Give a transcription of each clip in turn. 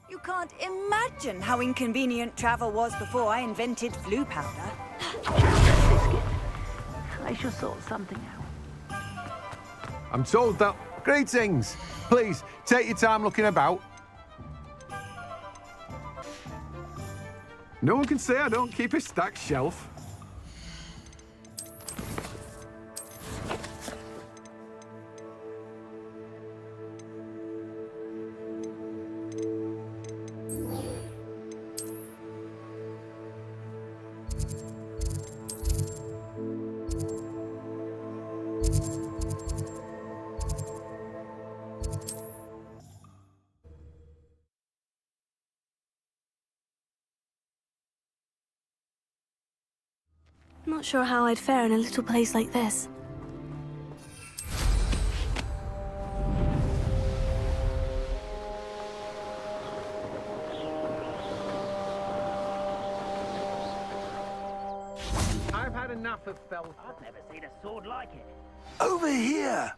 You can't imagine how inconvenient travel was before I invented flu powder. Biscuit. I shall sort something out. I'm told that... Greetings! Please, take your time looking about. No one can say I don't keep a stacked shelf. Not sure how I'd fare in a little place like this. I've had enough of felt. I've never seen a sword like it. Over here!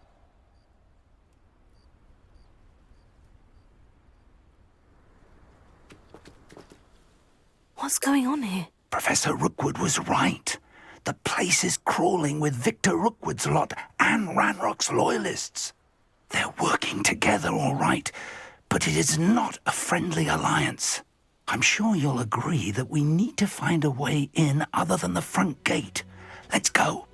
What's going on here? Professor Rookwood was right. The place is crawling with Victor Rookwood's lot and Ranrock's loyalists. They're working together all right, but it is not a friendly alliance. I'm sure you'll agree that we need to find a way in other than the front gate. Let's go.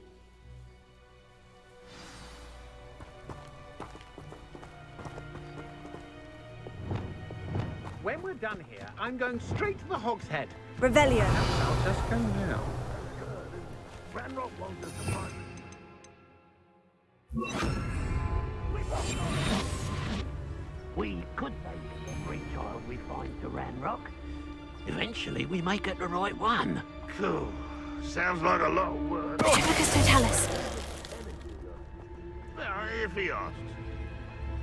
When we're done here, I'm going straight to the Hog's Head. Revelio. I'll just go now. Ranrock wants us to find... We could take every child we find to Ranrock. Eventually, we may get the right one. Cool. Sounds like a lot of work. Focus, don't tell us. Well, if he asks.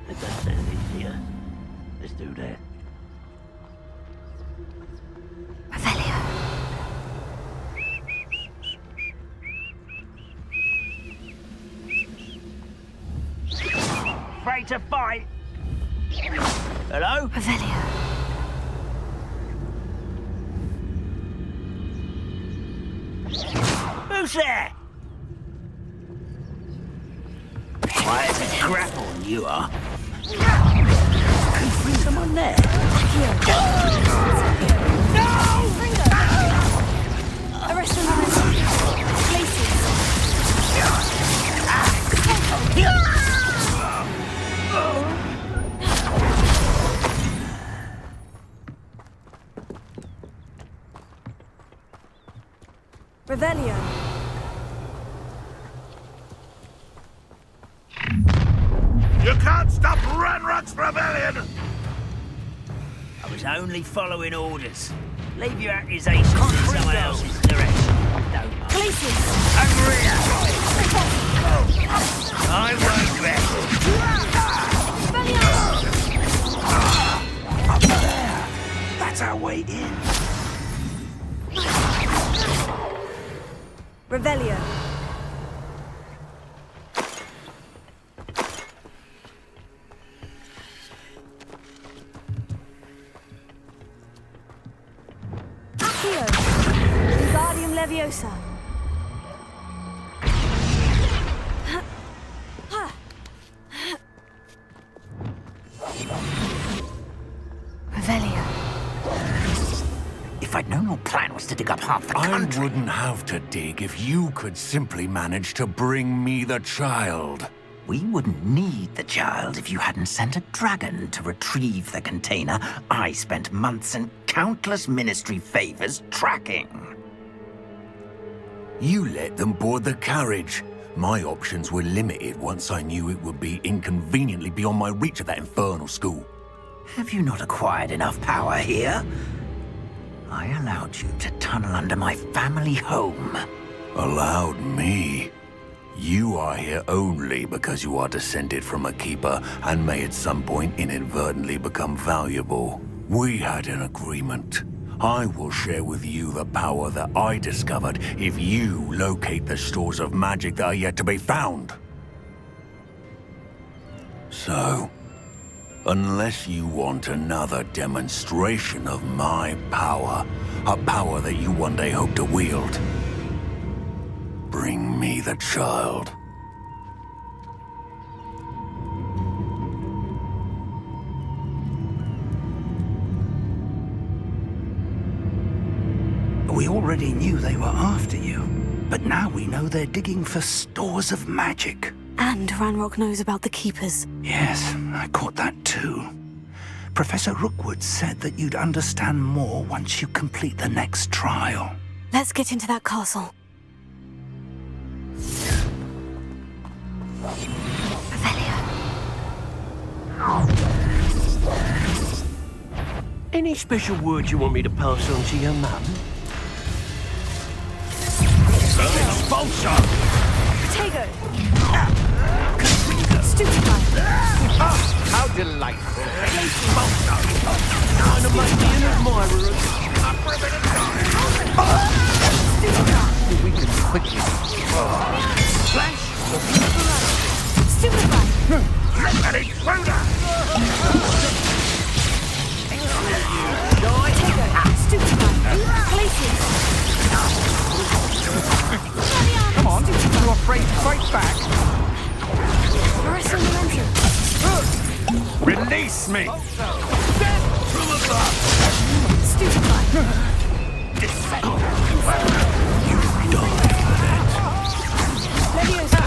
It does sound easier. Let's do that. Revelio. Afraid to fight? Hello? Revelio. Who's there? Quiet as a grapple, you are. Can you bring someone there? Arrest them, places. Revelio. You can't stop Ranrock's rebellion! I was only following orders. Leave your accusations in someone else's direction. Don't mind. Places. Over here! I won't wrestle. Up there! That's our way in. Revelio. Accio. Wingardium Leviosa. half the I country. wouldn't have to dig if you could simply manage to bring me the child. We wouldn't need the child if you hadn't sent a dragon to retrieve the container I spent months and countless ministry favors tracking. You let them board the carriage. My options were limited once I knew it would be inconveniently beyond my reach at that infernal school. Have you not acquired enough power here? I allowed you to tunnel under my family home. Allowed me? You are here only because you are descended from a keeper and may at some point inadvertently become valuable. We had an agreement. I will share with you the power that I discovered if you locate the stores of magic that are yet to be found. So, unless you want another demonstration of my power, a power that you one day hope to wield, bring me the child. We already knew they were after you, but now we know they're digging for stores of magic. And Ranrock knows about the Keepers. Yes, I caught that too. Professor Rookwood said that you'd understand more once you complete the next trial. Let's get into that castle. Revelio. Any special words you want me to pass on to your mum? Expulsion! Potato! Stupefy! How delightful. Trying to make me an admirer. We can quickly. Flash! Stupefy! An intruder! Potato! Stupefy! Glacius! Come on, you afraid to fight back? Fluorescent momentum! Release me! Stupefy! Leviosa!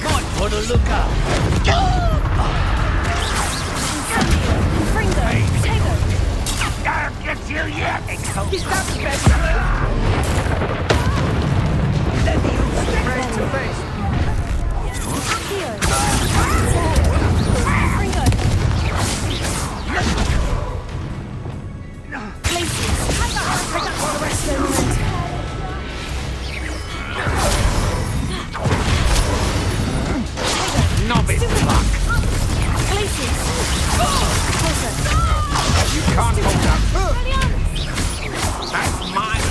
Might want to look up. Fringo! Potato! I'll get you yet! Accio! Fringo! Glacius! Fluorescent momentum! Novice luck! Glacius! Closer! You can't hold up. That's mine!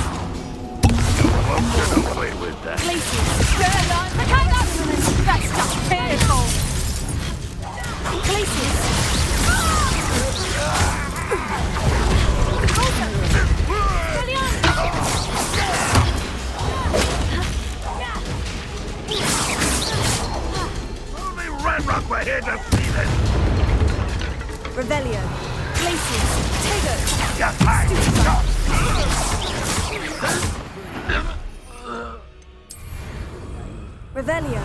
Won't get away with that. Glacius! That's just painful! Glacius! Only Ranrock were here to see this! Revelio! Glacius! Potato! Just hide! Revelio!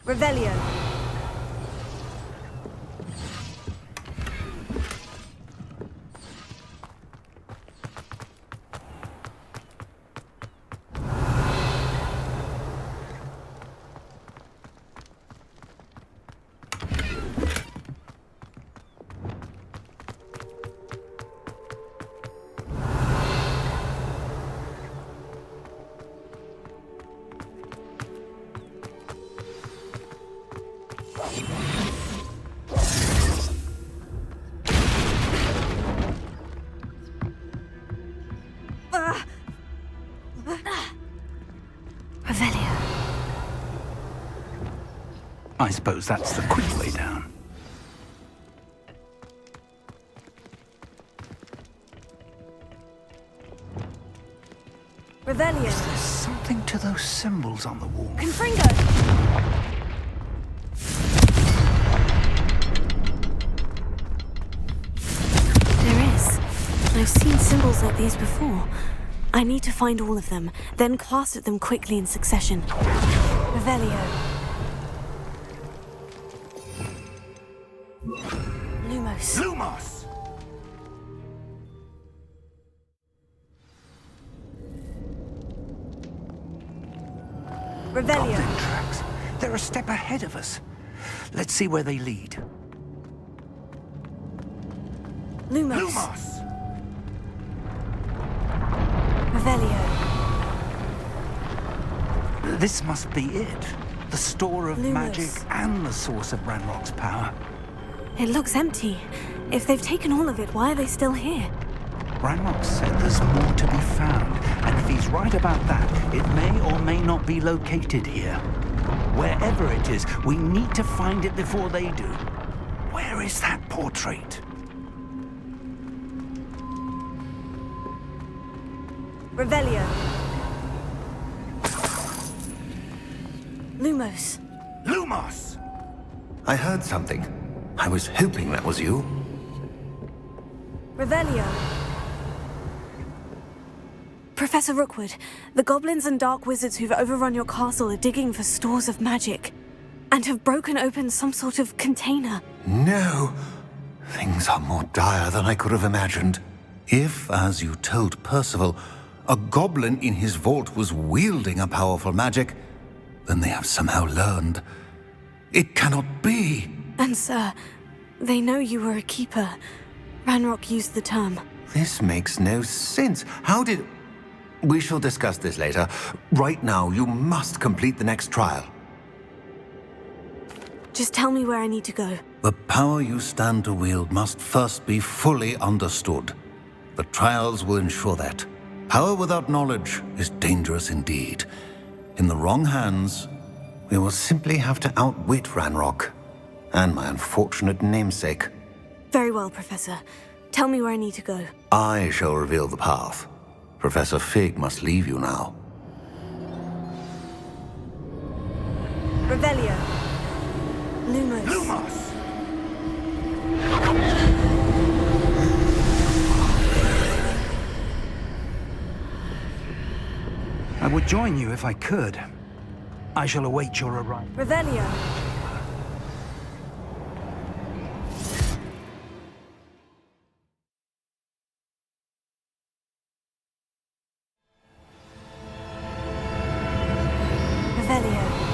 Revelio! Revelio. I suppose that's the quick way down. Revelio. There's something to those symbols on the wall. Confringo. There is. I've seen symbols like these before. I need to find all of them, then cast at them quickly in succession. Revelio. Lumos. Lumos! Revelio. Goblin tracks. They're a step ahead of us. Let's see where they lead. Lumos. Lumos! Revelio. This must be it. The store of Lumos. magic and the source of Ranrock's power. It looks empty. If they've taken all of it, why are they still here? Ranrock said there's more to be found, and if he's right about that, it may or may not be located here. Wherever it is, we need to find it before they do. Where is that portrait? Revelio. Lumos. Lumos! I heard something. I was hoping that was you. Revelio. Professor Rookwood, the goblins and dark wizards who've overrun your castle are digging for stores of magic and have broken open some sort of container. No. Things are more dire than I could have imagined. If, as you told Percival, a goblin in his vault was wielding a powerful magic, then they have somehow learned. It cannot be. And sir, they know you were a keeper. Ranrock used the term. This makes no sense. How did... We shall discuss this later. Right now, you must complete the next trial. Just tell me where I need to go. The power you stand to wield must first be fully understood. The trials will ensure that. Power without knowledge is dangerous indeed. In the wrong hands, we will simply have to outwit Ranrock and my unfortunate namesake. Very well, Professor. Tell me where I need to go. I shall reveal the path. Professor Fig must leave you now. Revelio. Lumos. Lumos! I would join you if I could. I shall await your arrival. Revelio. Revelio.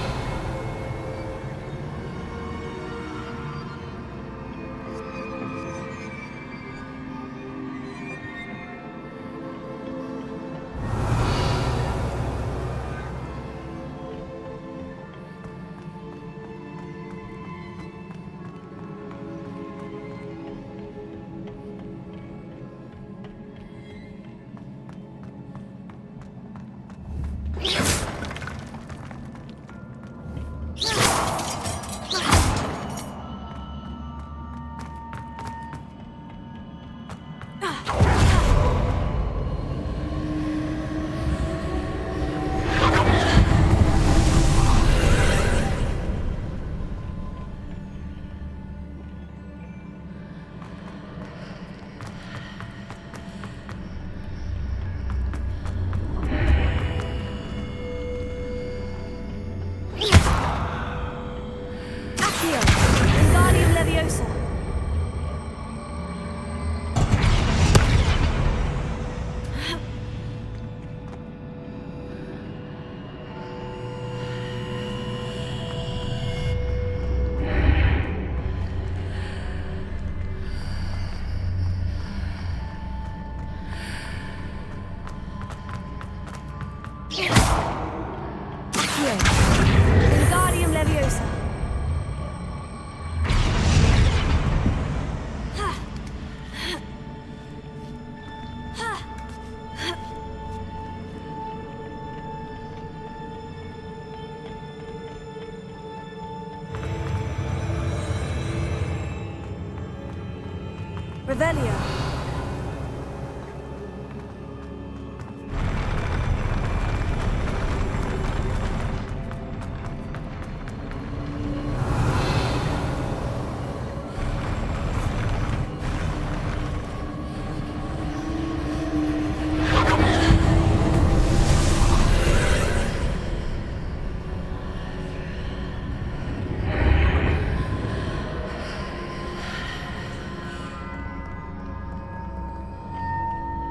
Revelio.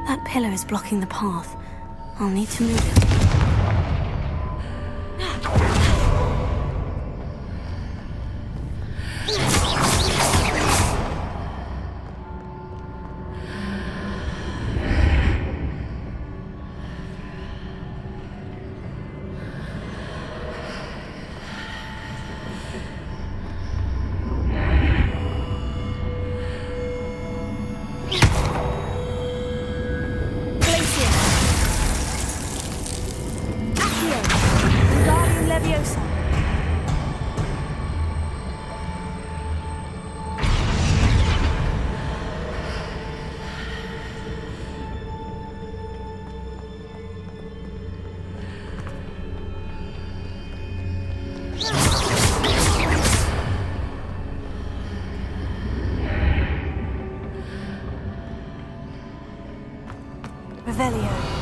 That pillar is blocking the path. I'll need to move it. Revelio.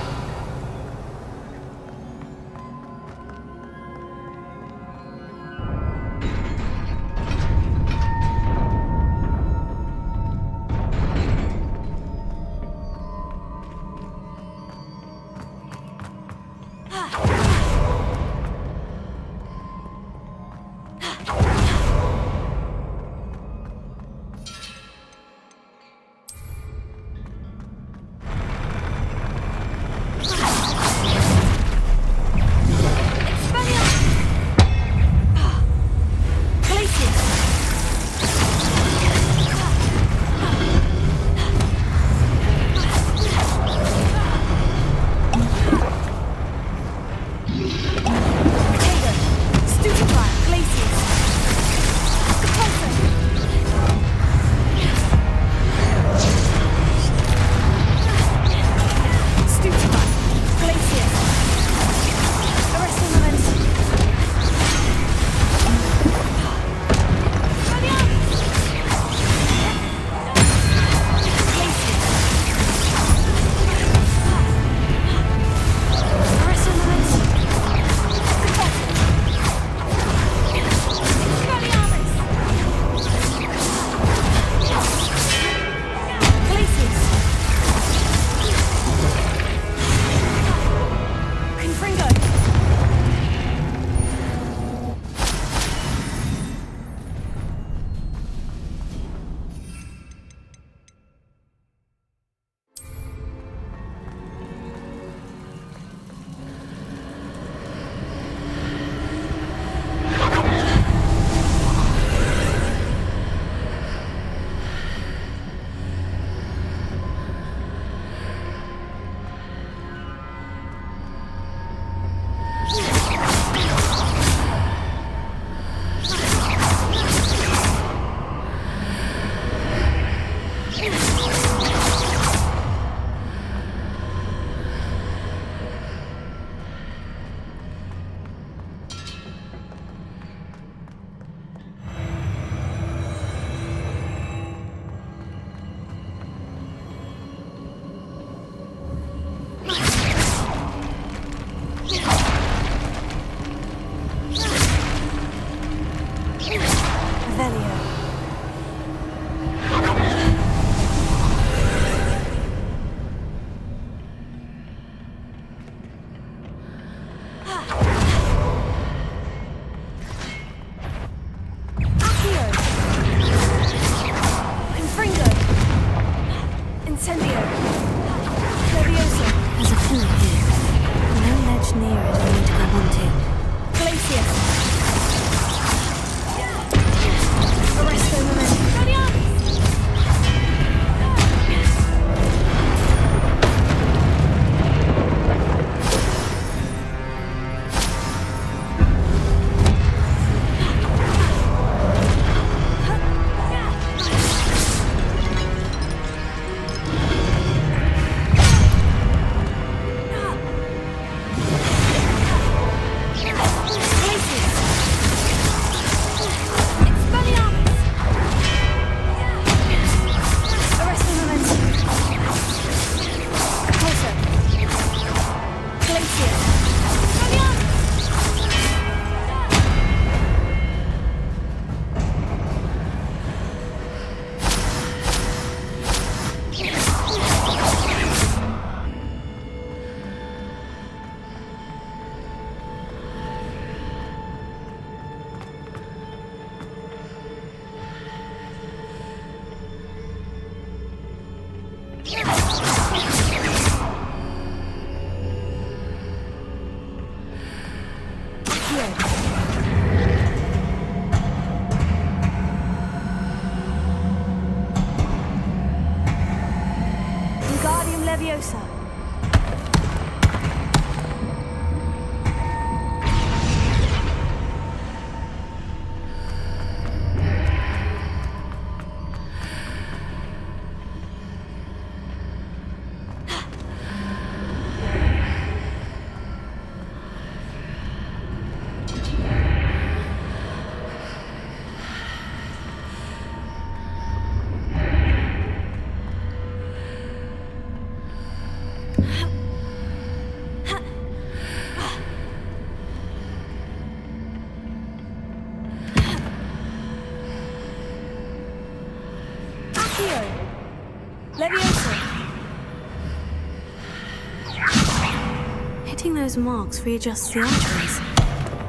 Hitting those marks readjusts the arteries.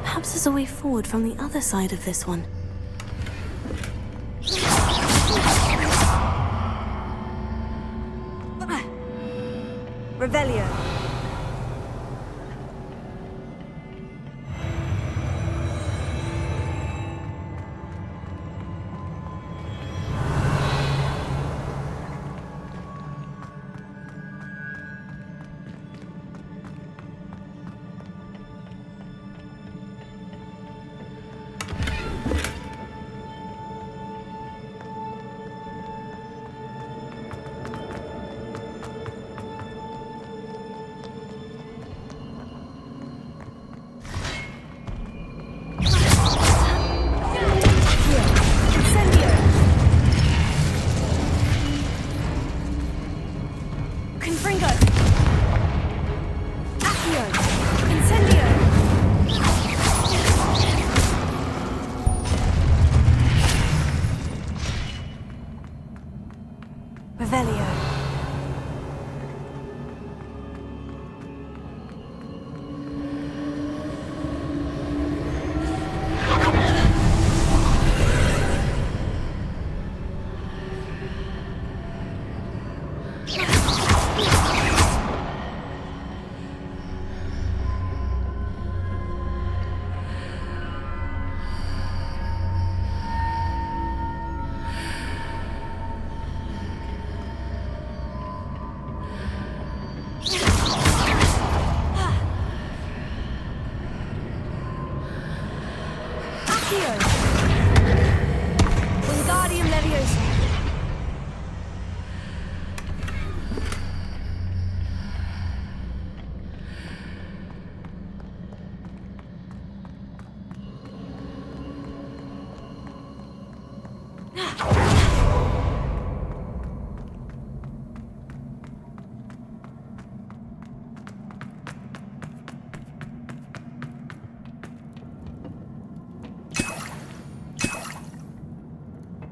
Perhaps there's a way forward from the other side of this one. Revelio.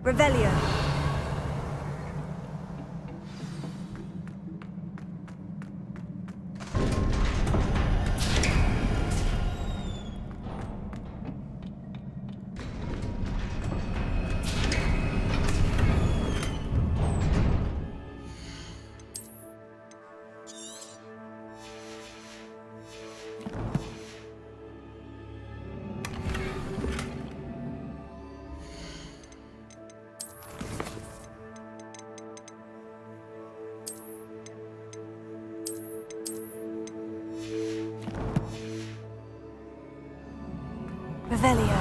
Revelio. Revelio.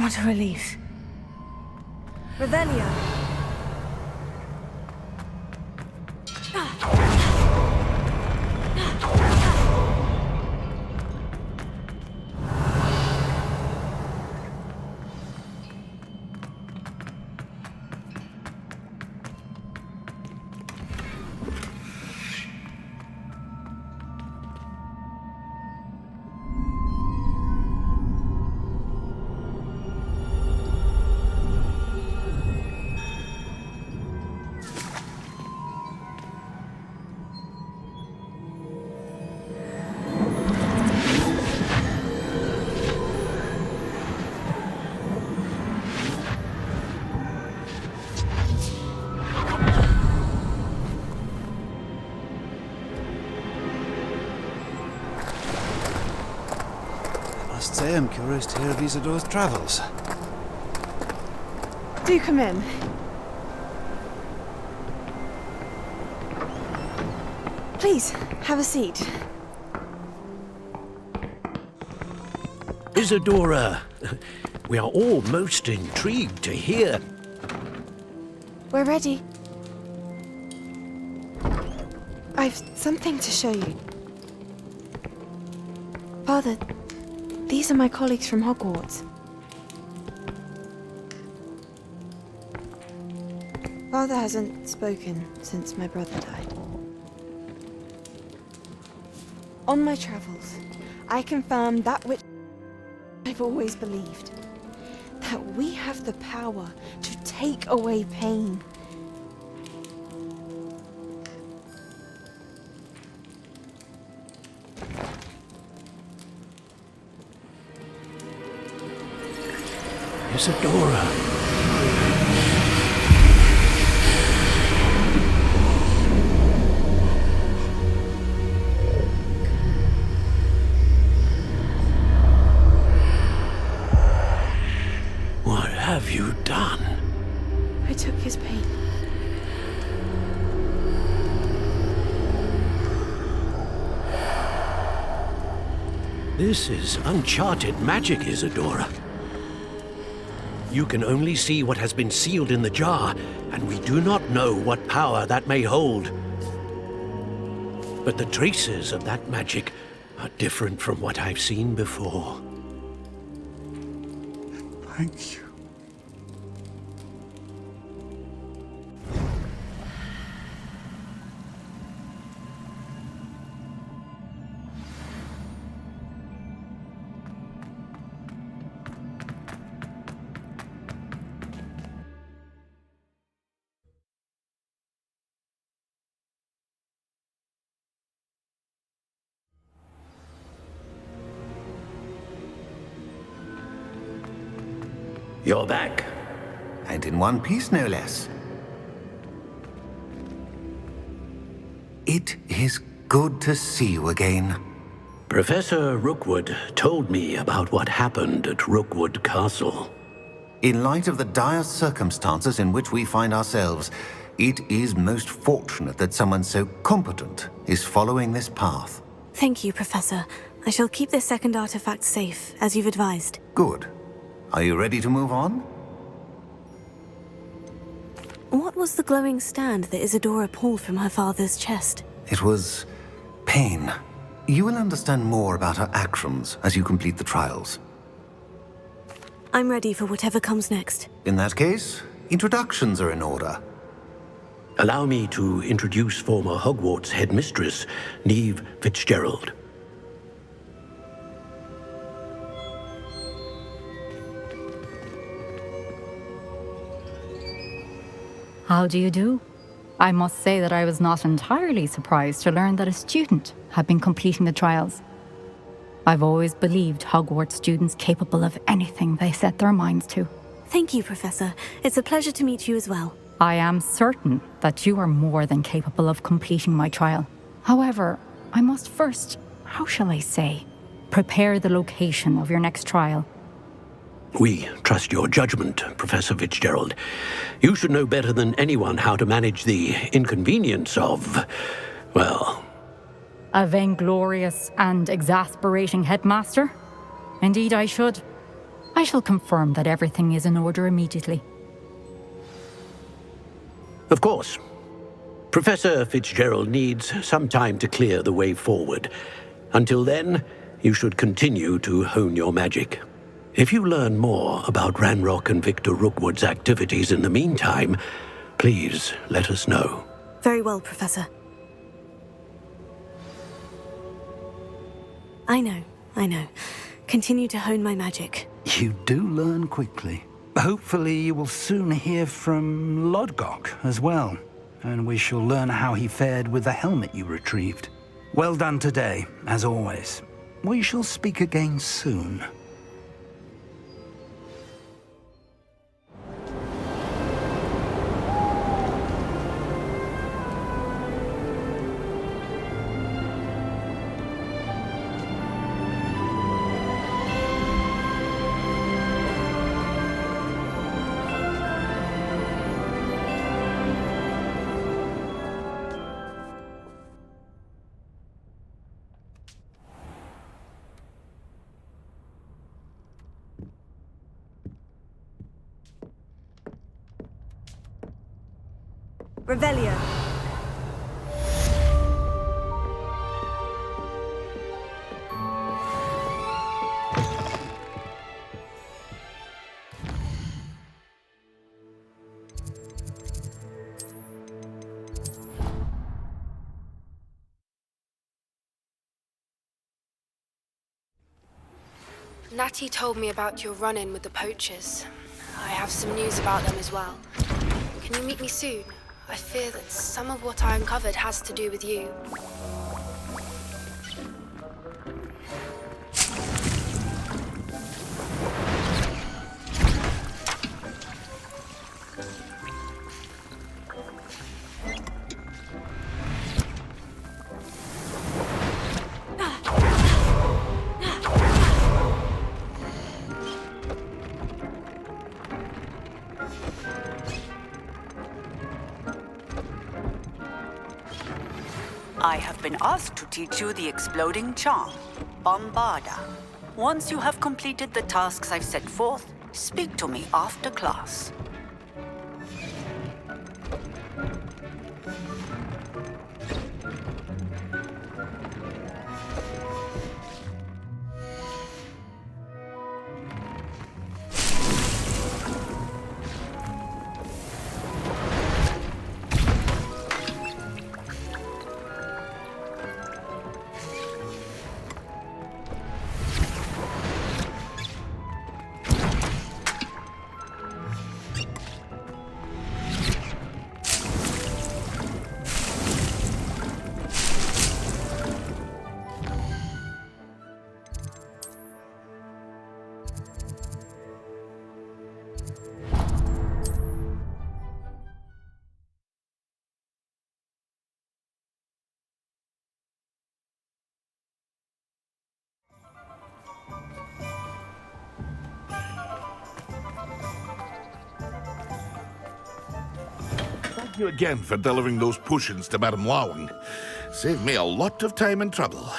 What a relief. Revelio. I am curious to hear of Isidore's travels. Do come in. Please, have a seat. Isadora, we are all most intrigued to hear. We're ready. I've something to show you. Father, these are my colleagues from Hogwarts. Father hasn't spoken since my brother died. On my travels, I confirmed that which I've always believed. That we have the power to take away pain. Isadora. What have you done? I took his pain. This is uncharted magic, Isadora. You can only see what has been sealed in the jar, and we do not know what power that may hold. But the traces of that magic are different from what I've seen before. Thank you. You're back. And in one piece, no less. It is good to see you again. Professor Rookwood told me about what happened at Rookwood Castle. In light of the dire circumstances in which we find ourselves, it is most fortunate that someone so competent is following this path. Thank you, Professor. I shall keep this second artifact safe, as you've advised. Good. Are you ready to move on? What was the glowing stand that Isadora pulled from her father's chest? It was pain. You will understand more about her actions as you complete the trials. I'm ready for whatever comes next. In that case, introductions are in order. Allow me to introduce former Hogwarts headmistress, Neve Fitzgerald. How do you do? I must say that I was not entirely surprised to learn that a student had been completing the trials. I've always believed Hogwarts students capable of anything they set their minds to. Thank you, Professor. It's a pleasure to meet you as well. I am certain that you are more than capable of completing my trial. However, I must first, how shall I say, prepare the location of your next trial. We trust your judgment, Professor Fitzgerald. You should know better than anyone how to manage the inconvenience of, well... A vainglorious and exasperating headmaster? Indeed I should. I shall confirm that everything is in order immediately. Of course. Professor Fitzgerald needs some time to clear the way forward. Until then, you should continue to hone your magic. If you learn more about Ranrock and Victor Rookwood's activities in the meantime, please let us know. Very well, Professor. I know. Continue to hone my magic. You do learn quickly. Hopefully you will soon hear from Lodgok as well, and we shall learn how he fared with the helmet you retrieved. Well done today, as always. We shall speak again soon. Revelio. Natty told me about your run-in with the poachers. I have some news about them as well. Can you meet me soon? I fear that some of what I uncovered has to do with you. I have been asked to teach you the exploding charm, Bombarda. Once you have completed the tasks I've set forth, speak to me after class. Thank you again for delivering those potions to Madame Lawing. Saved me a lot of time and trouble.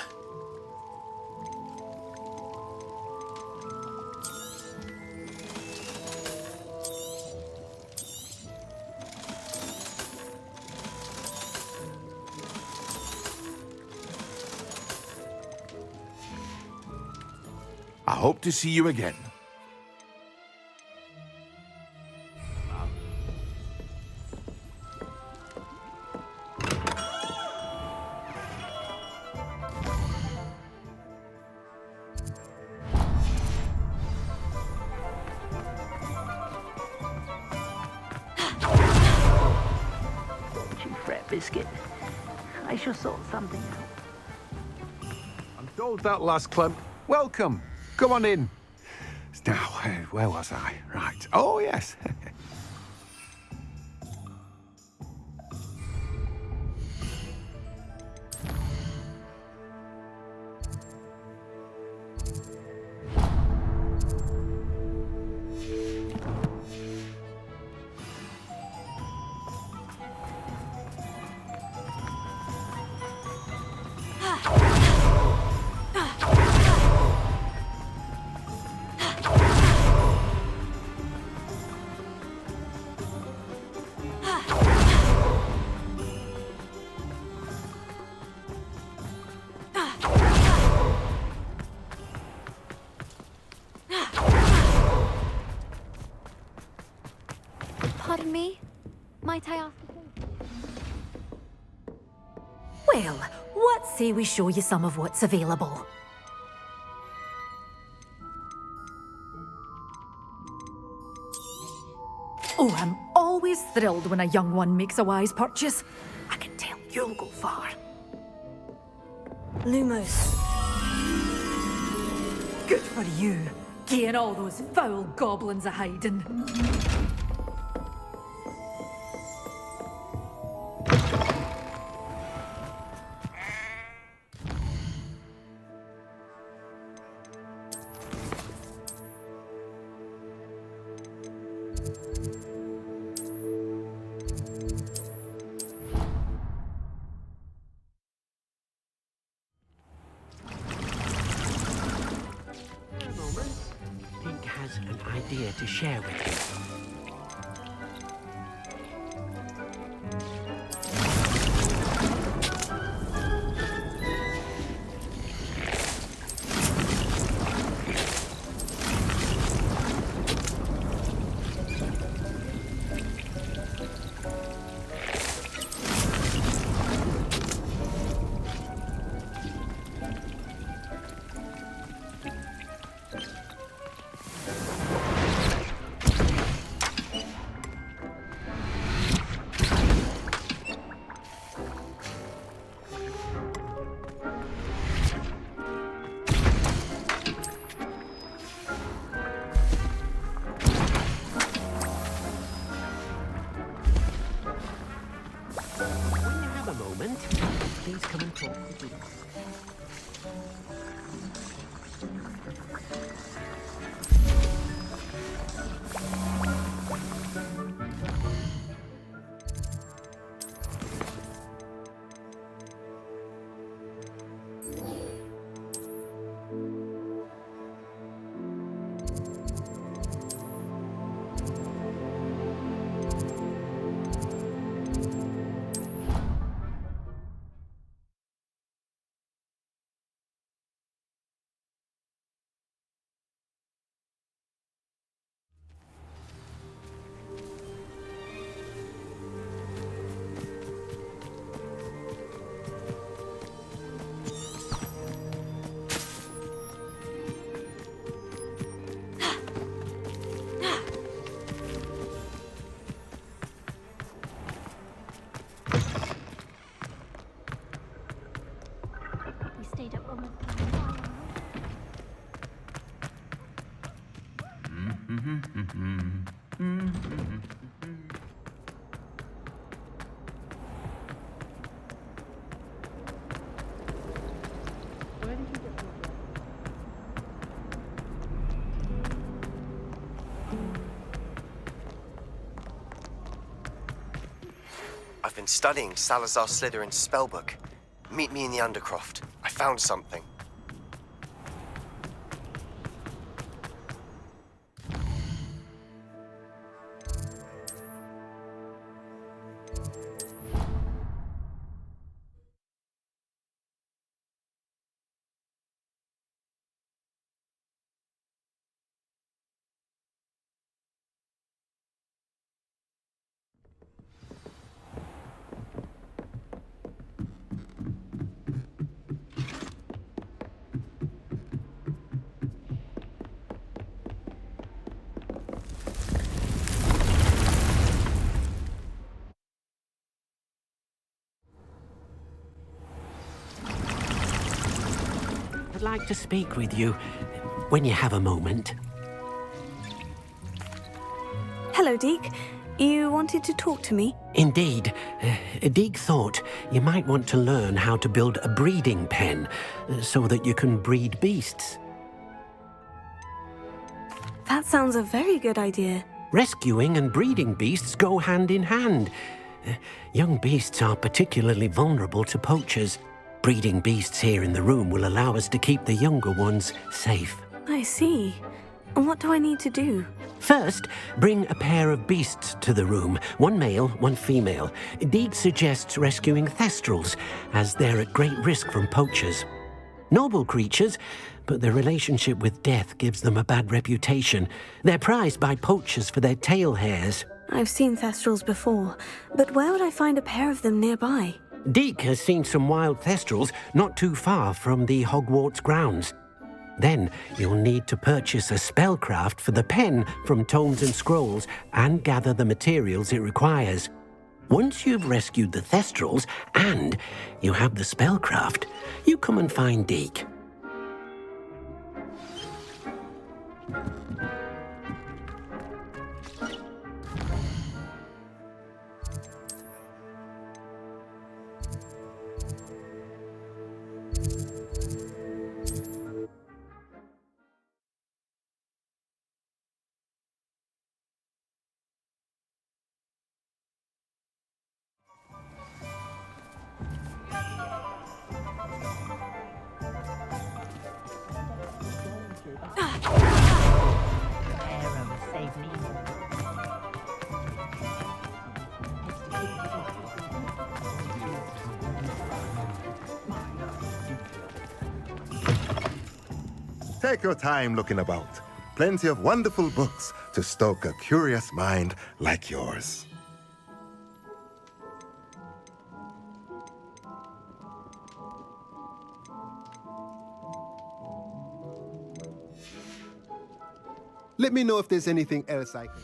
I hope to see you again. Biscuit. I shall sort something out. I'm told that last clump. Welcome. Come on in. Now, where was I? Right. Oh, yes. What say we show you some of what's available? Oh, I'm always thrilled when a young one makes a wise purchase. I can tell you'll go far. Lumos. Good for you. Getting all those foul goblins a hiding. Dink has an idea to share with you. Please come and talk with me. I've been studying Salazar Slytherin's spellbook. Meet me in the Undercroft. I found something. I'd like to speak with you when you have a moment. Hello, Deke. You wanted to talk to me? Indeed. Deek thought you might want to learn how to build a breeding pen so that you can breed beasts. That sounds a very good idea. Rescuing and breeding beasts go hand in hand. Young beasts are particularly vulnerable to poachers. Breeding beasts here in the room will allow us to keep the younger ones safe. I see. And what do I need to do? First, bring a pair of beasts to the room. One male, one female. Deeg suggests rescuing thestrals, as they're at great risk from poachers. Noble creatures, but their relationship with death gives them a bad reputation. They're prized by poachers for their tail hairs. I've seen thestrals before, but where would I find a pair of them nearby? Deke has seen some wild thestrals not too far from the Hogwarts grounds. Then you'll need to purchase a spellcraft for the pen from Tomes and Scrolls and gather the materials it requires. Once you've rescued the thestrals and you have the spellcraft, you come and find Deke. Take your time looking about. Plenty of wonderful books to stoke a curious mind like yours. Let me know if there's anything else I can...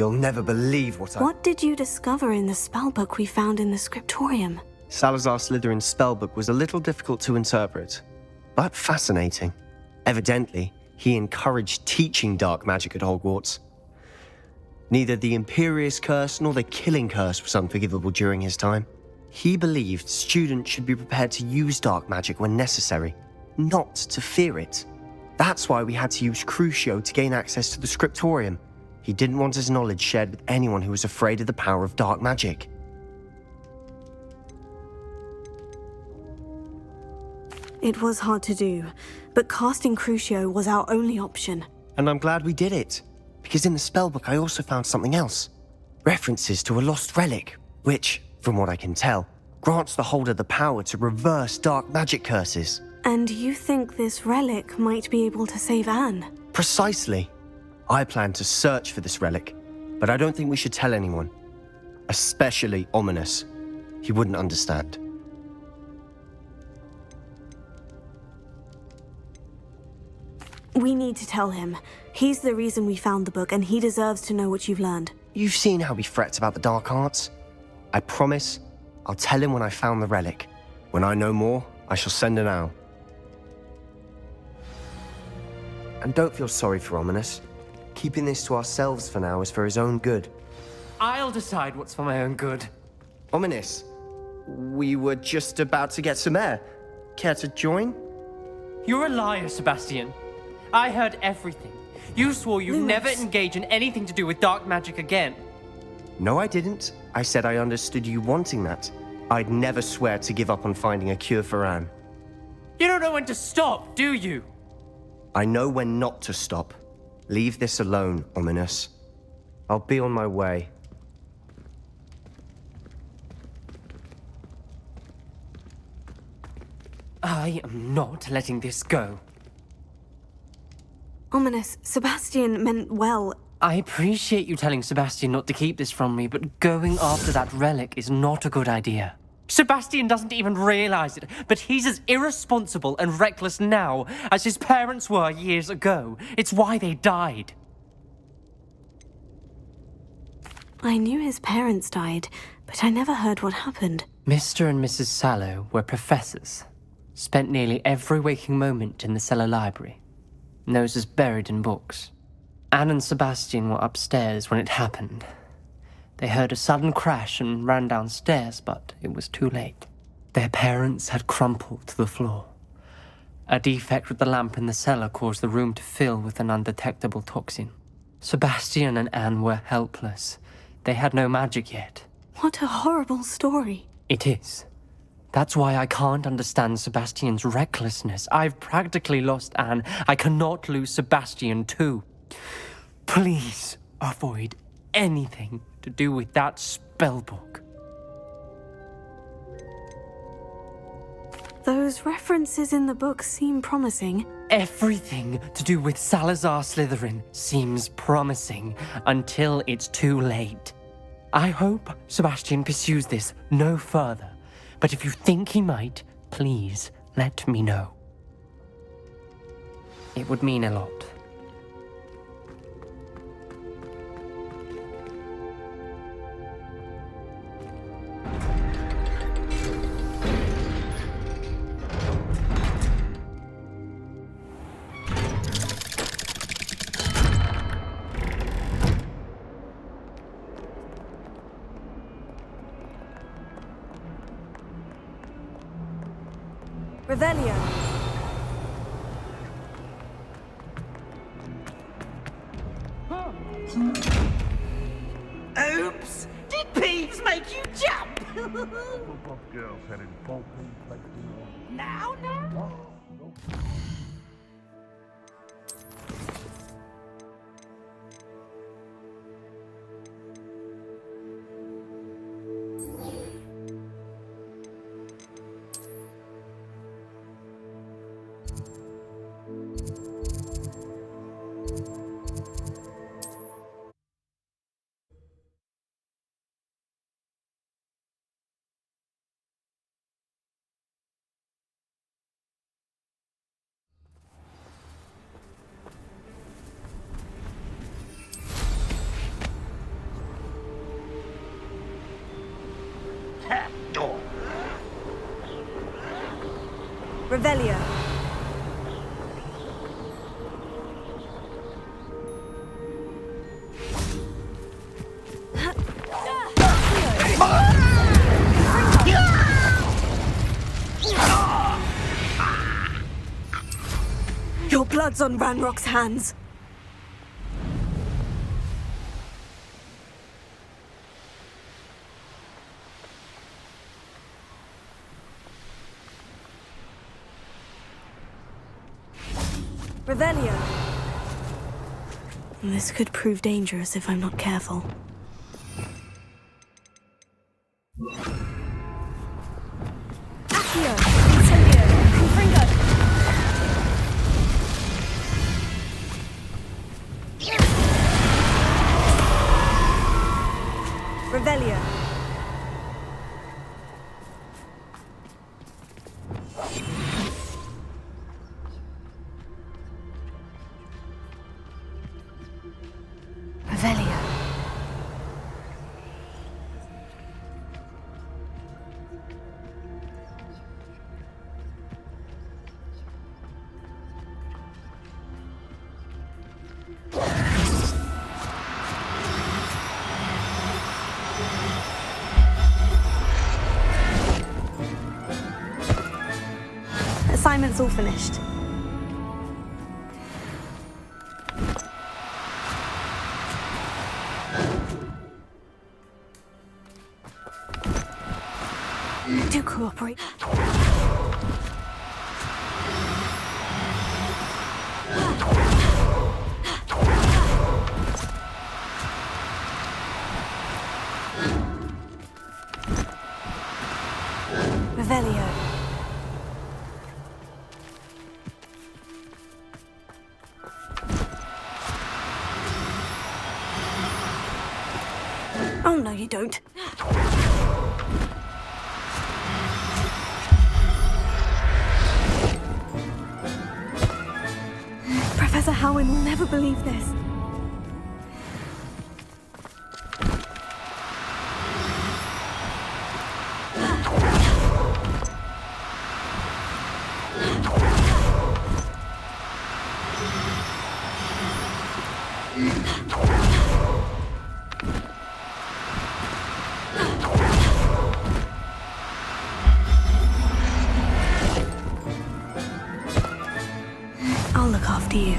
You'll never believe What did you discover in the spellbook we found in the scriptorium? Salazar Slytherin's spellbook was a little difficult to interpret, but fascinating. Evidently, he encouraged teaching dark magic at Hogwarts. Neither the Imperious Curse nor the Killing Curse was unforgivable during his time. He believed students should be prepared to use dark magic when necessary, not to fear it. That's why we had to use Crucio to gain access to the scriptorium. He didn't want his knowledge shared with anyone who was afraid of the power of dark magic. It was hard to do, but casting Crucio was our only option. And I'm glad we did it, because in the spellbook I also found something else. References to a lost relic, which, from what I can tell, grants the holder the power to reverse dark magic curses. And you think this relic might be able to save Anne? Precisely. I plan to search for this relic, but I don't think we should tell anyone. Especially Ominous. He wouldn't understand. We need to tell him. He's the reason we found the book, and he deserves to know what you've learned. You've seen how he frets about the dark arts. I promise I'll tell him when I found the relic. When I know more, I shall send an owl. And don't feel sorry for Ominous. Keeping this to ourselves for now is for his own good. I'll decide what's for my own good. Ominous, we were just about to get some air. Care to join? You're a liar, Sebastian. I heard everything. You swore you'd never engage in anything to do with dark magic again. No, I didn't. I said I understood you wanting that. I'd never swear to give up on finding a cure for Anne. You don't know when to stop, do you? I know when not to stop. Leave this alone, Ominous. I'll be on my way. I am not letting this go. Ominous. Sebastian meant well. I appreciate you telling Sebastian not to keep this from me, but going after that relic is not a good idea. Sebastian doesn't even realize it, but he's as irresponsible and reckless now as his parents were years ago. It's why they died. I knew his parents died, but I never heard what happened. Mr. and Mrs. Sallow were professors. Spent nearly every waking moment in the cellar library. Noses buried in books. Anne and Sebastian were upstairs when it happened. They heard a sudden crash and ran downstairs, but it was too late. Their parents had crumpled to the floor. A defect with the lamp in the cellar caused the room to fill with an undetectable toxin. Sebastian and Anne were helpless. They had no magic yet. What a horrible story. It is. That's why I can't understand Sebastian's recklessness. I've practically lost Anne. I cannot lose Sebastian too. Please avoid anything to do with that spellbook. Those references in the book seem promising. Everything to do with Salazar Slytherin seems promising until it's too late. I hope Sebastian pursues this no further, but if you think he might, please let me know. It would mean a lot. Revelio. Oops! Did Peeves make you jump? Now? Revelio. Your blood's on Ranrock's hands. Revelio. This could prove dangerous if I'm not careful. Accio! Incendio! Confringo! Revelio. Revelio. Assignment's all finished. Do cooperate. Revelio. Oh, no, you don't. Professor Howin will never believe this. I'll look after you.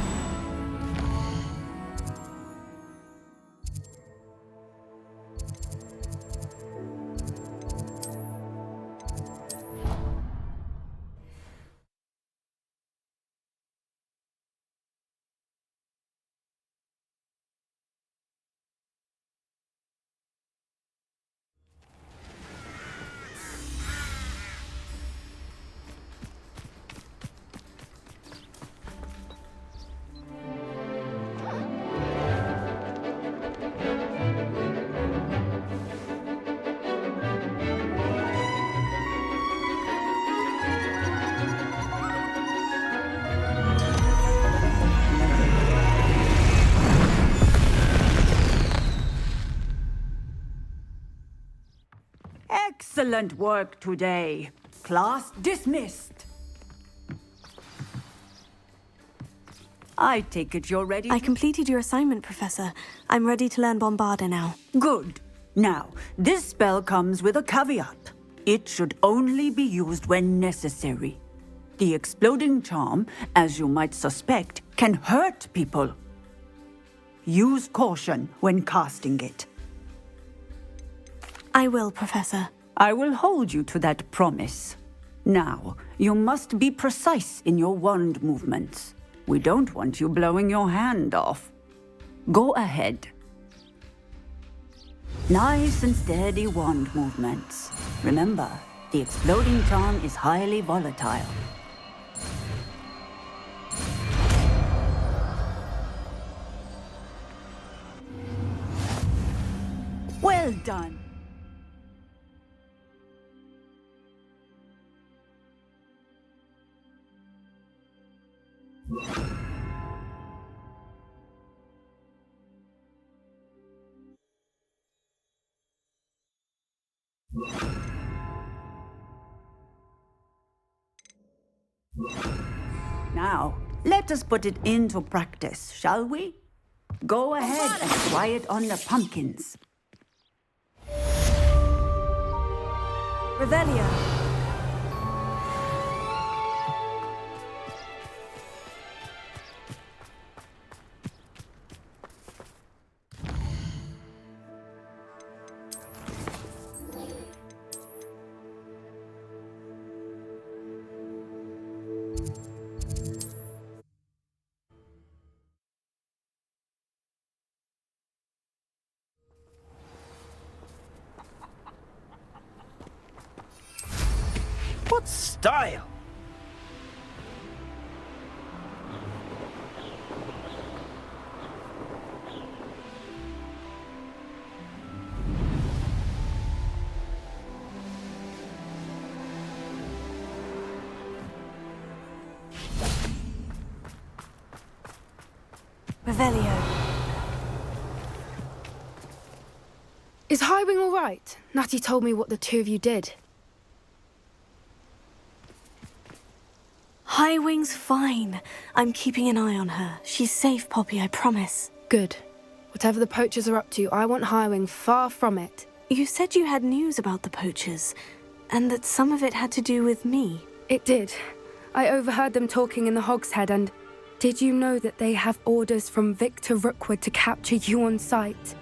Excellent work today. Class dismissed. I take it you're ready? I completed your assignment, Professor. I'm ready to learn Bombarda now. Good. Now, this spell comes with a caveat. It should only be used when necessary. The exploding charm, as you might suspect, can hurt people. Use caution when casting it. I will, Professor. I will hold you to that promise. Now, you must be precise in your wand movements. We don't want you blowing your hand off. Go ahead. Nice and steady wand movements. Remember, the exploding charm is highly volatile. Well done. Now, let us put it into practice, shall we? Go ahead and try it on the pumpkins. Revelio. What style? Revelio. Is Highwing all right? Natty told me what the two of you did. Highwing's fine. I'm keeping an eye on her. She's safe, Poppy, I promise. Good. Whatever the poachers are up to, I want Highwing far from it. You said you had news about the poachers, and that some of it had to do with me. It did. I overheard them talking in the Hogshead, and did you know that they have orders from Victor Rookwood to capture you on sight?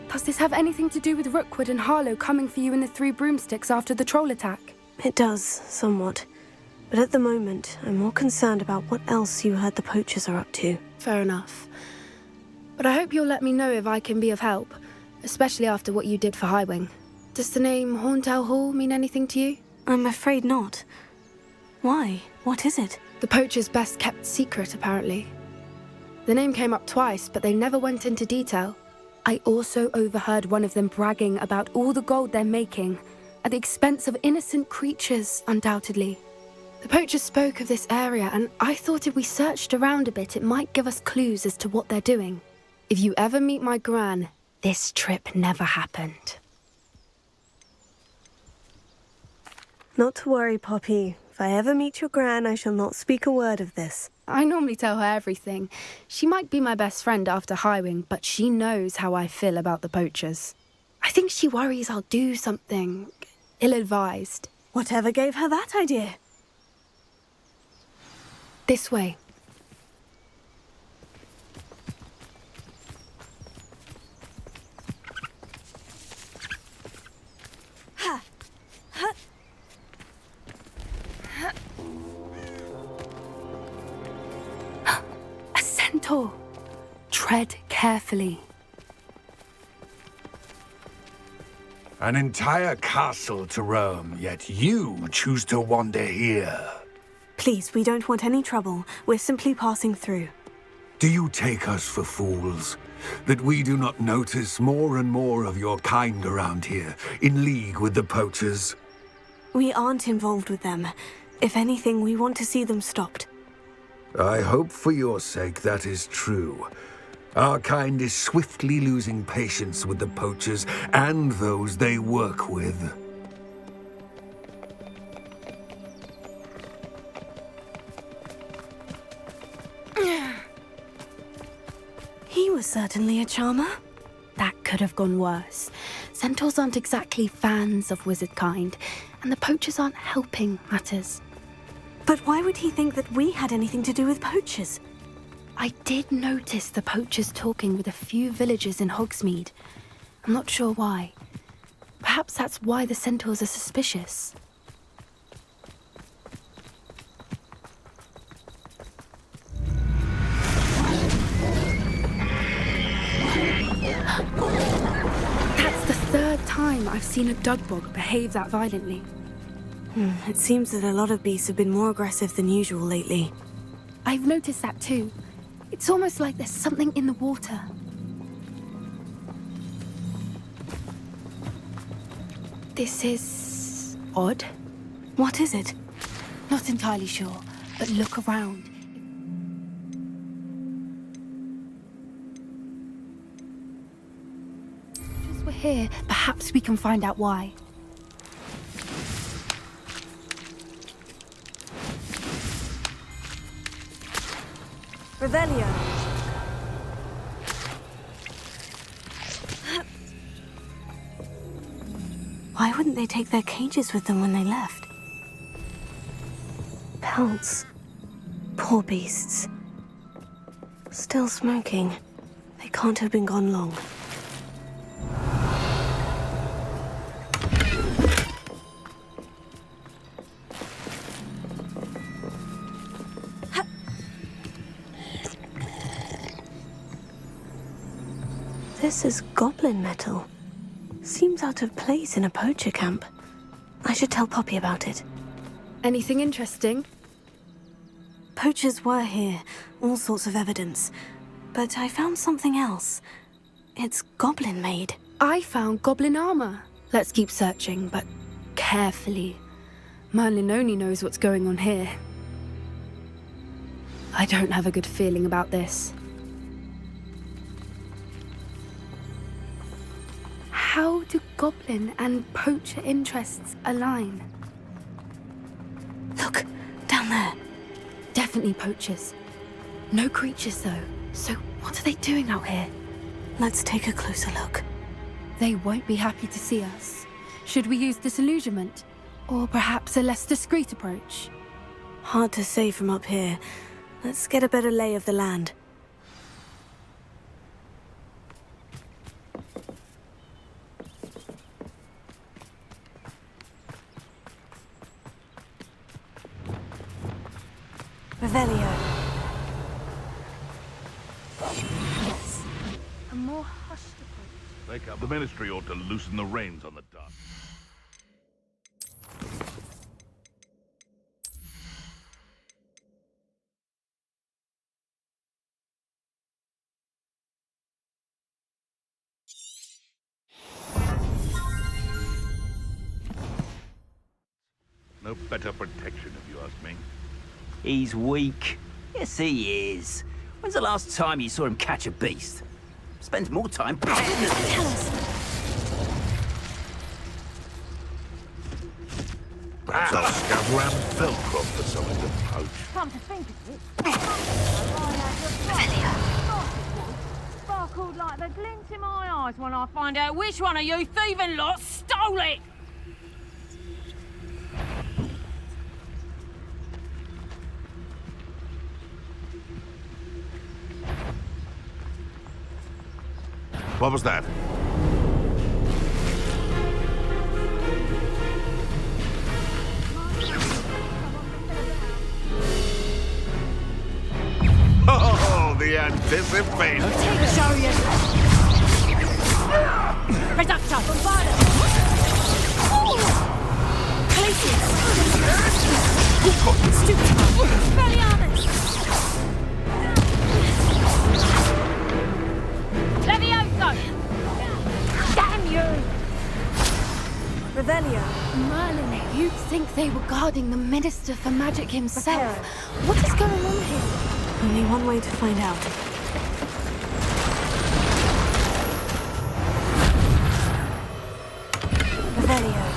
Does this have anything to do with Rookwood and Harlow coming for you in the Three Broomsticks after the troll attack? It does, somewhat. But at the moment, I'm more concerned about what else you heard the poachers are up to. Fair enough. But I hope you'll let me know if I can be of help. especially after what you did for Highwing. Does the name Horntail Hall mean anything to you? I'm afraid not. Why? What is it? The poacher's best kept secret, apparently. The name came up twice, but they never went into detail. I also overheard one of them bragging about all the gold they're making, at the expense of innocent creatures, undoubtedly. The poacher spoke of this area, and I thought if we searched around a bit, it might give us clues as to what they're doing. If you ever meet my gran, this trip never happened. Not to worry, Poppy. If I ever meet your gran, I shall not speak a word of this. I normally tell her everything. She might be my best friend after Highwing, but she knows how I feel about the poachers. I think she worries I'll do something ill-advised. Whatever gave her that idea? This way. A centaur. Tread carefully. An entire castle to roam, yet you choose to wander here. Please, we don't want any trouble. We're simply passing through. Do you take us for fools? That we do not notice more and more of your kind around here, in league with the poachers? We aren't involved with them. If anything, we want to see them stopped. I hope for your sake that is true. Our kind is swiftly losing patience with the poachers and those they work with. He was certainly a charmer. That could have gone worse. Centaurs aren't exactly fans of wizard kind, and the poachers aren't helping matters. But why would he think that we had anything to do with poachers? I did notice the poachers talking with a few villagers in Hogsmeade. I'm not sure why. Perhaps that's why the centaurs are suspicious. That's the third time I've seen a dugbog behave that violently. It seems that a lot of beasts have been more aggressive than usual lately. I've noticed that too. It's almost like there's something in the water. This is odd. What is it? Not entirely sure, but look around. If we're here, perhaps we can find out why. Revelio. Why wouldn't they take their cages with them when they left? Pelts. Poor beasts. Still smoking. They can't have been gone long. This is goblin metal. Seems out of place in a poacher camp. I should tell Poppy about it. Anything interesting? Poachers were here, all sorts of evidence. But I found something else. It's goblin made. I found goblin armor. Let's keep searching, but carefully. Merlin only knows what's going on here. I don't have a good feeling about this. How do goblin and poacher interests align? Look, down there. Definitely poachers. No creatures, though. So what are they doing out here? Let's take a closer look. They won't be happy to see us. Should we use disillusionment? Or perhaps a less discreet approach? Hard to say from up here. Let's get a better lay of the land. Revelio. Yes. A more hushed approach. Wake up. The Ministry ought to loosen the reins on the dark. No better protection, if you ask me. He's weak. Yes, he is. When's the last time you saw him catch a beast? Spends more time petting than this. Perhaps I'll scout around Velcro for something to poach. Come to think of it, sparkled like the glint in my eyes when I find out which one of you thieving lot stole it! What was that? Oh, the anticipation! Show you! Reductor! Bombarder! Glacius! Stupid! Expelliarmus! Levioso! Damn you! Revelio. Merlin, you'd think they were guarding the Minister for Magic himself. What is going on here? Only one way to find out. Revelio.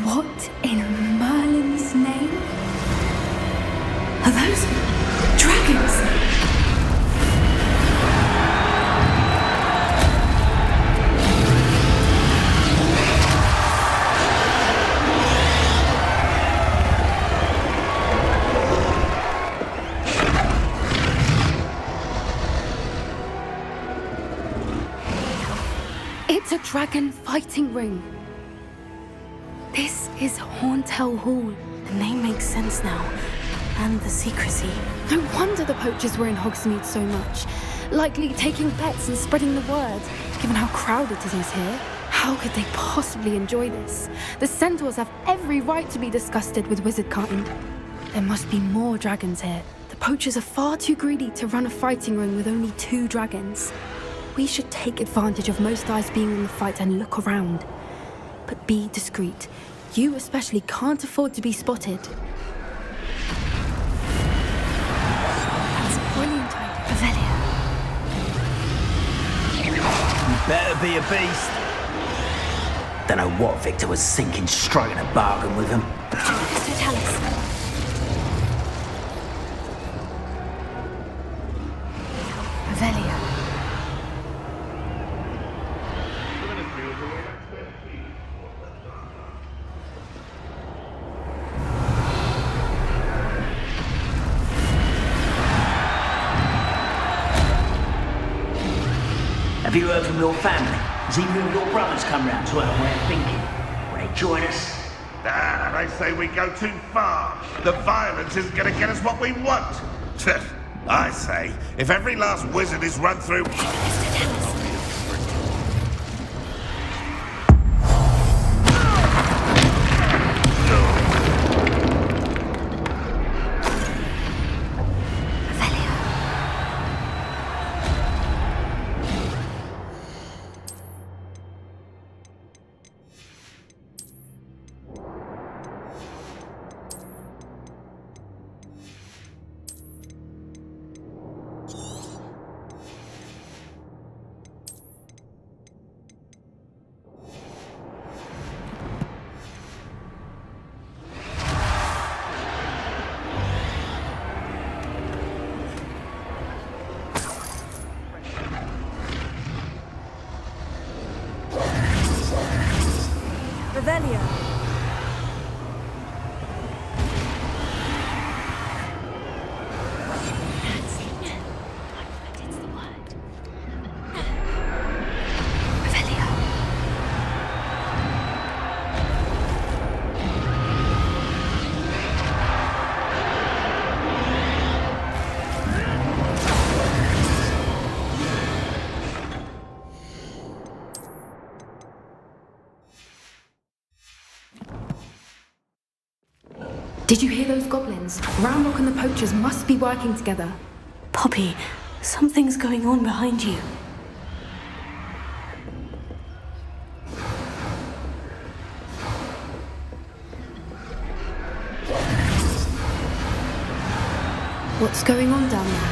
What in Merlin's name? Are those dragons? It's a dragon fighting ring. This is Horntail Hall. The name makes sense now. And the secrecy. No wonder the poachers were in Hogsmeade so much. Likely taking bets and spreading the word. Given how crowded it is here, how could they possibly enjoy this? The centaurs have every right to be disgusted with wizard kind. There must be more dragons here. The poachers are far too greedy to run a fighting ring with only 2 dragons. We should take advantage of most eyes being in the fight and look around. But be discreet. You especially can't afford to be spotted. That's a brilliant idea. Revelio. You better be a beast. Don't know what Victor was thinking, striking a bargain with him. So tell us. Revelio. Have you heard from your family? Has either of your brothers come round to our way of thinking? Will they join us? Ah, they say we go too far. The violence isn't going to get us what we want. I say, if every last wizard is run through... Revelio. Did you hear those goblins? Ranrock and the poachers must be working together. Poppy, something's going on behind you. What's going on down there?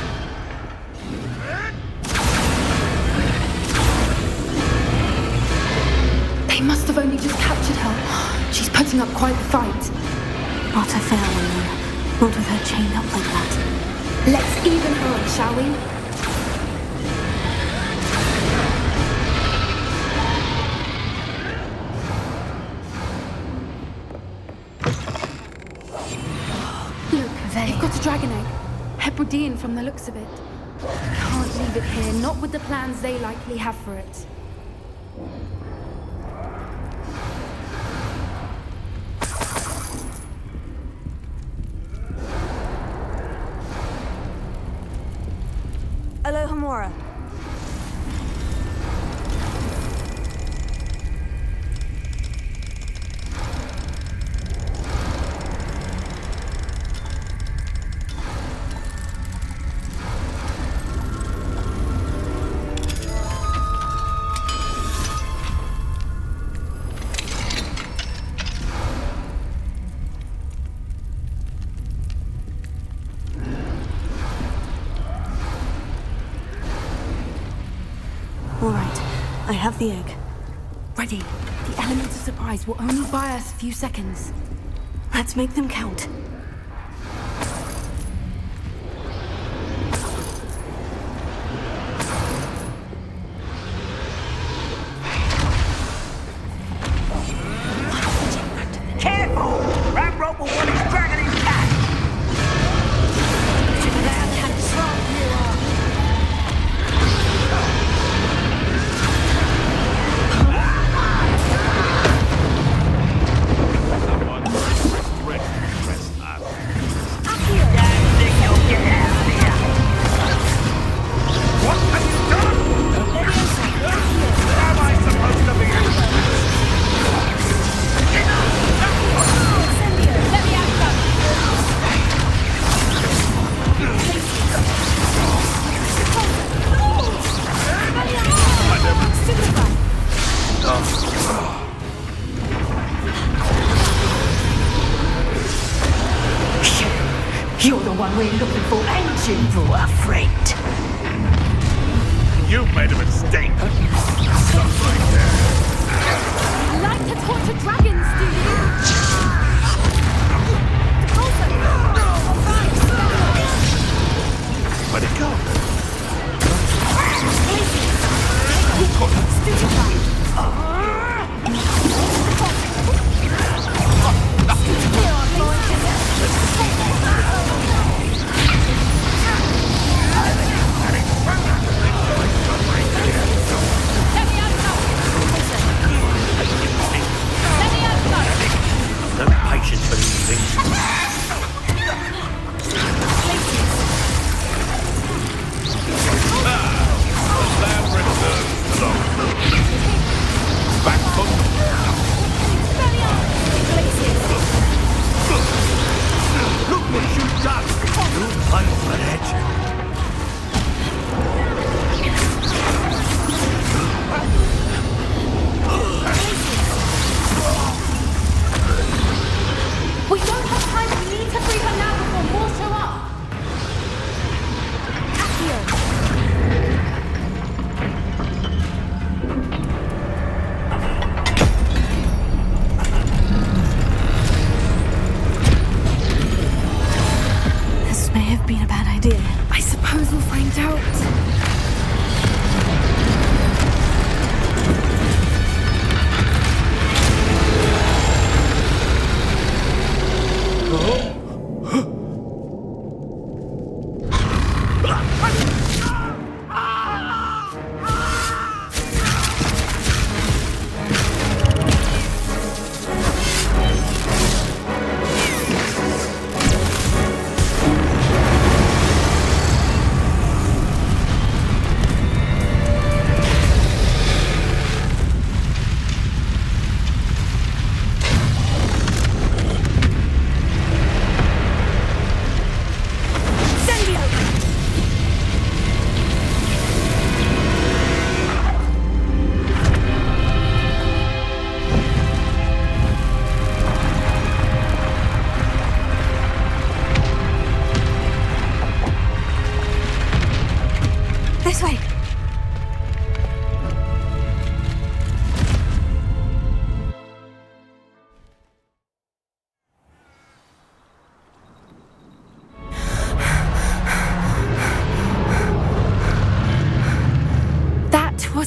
They must have only just captured her. She's putting up quite the fight. Not a fair one, though. Not with her chained up like that. Let's even her up, shall we? Look, they've got a dragon egg. Hebridean from the looks of it. Can't leave it here, not with the plans they likely have for it. Alohomora. All right, I have the egg. Ready. The element of surprise will only buy us a few seconds. Let's make them count. Careful! Ranrock will want his dragon intact! You're the one we're looking for, ain't you? You are afraid. You've made a mistake. Stuff like that. Like to torture dragons, do you? Where'd it go?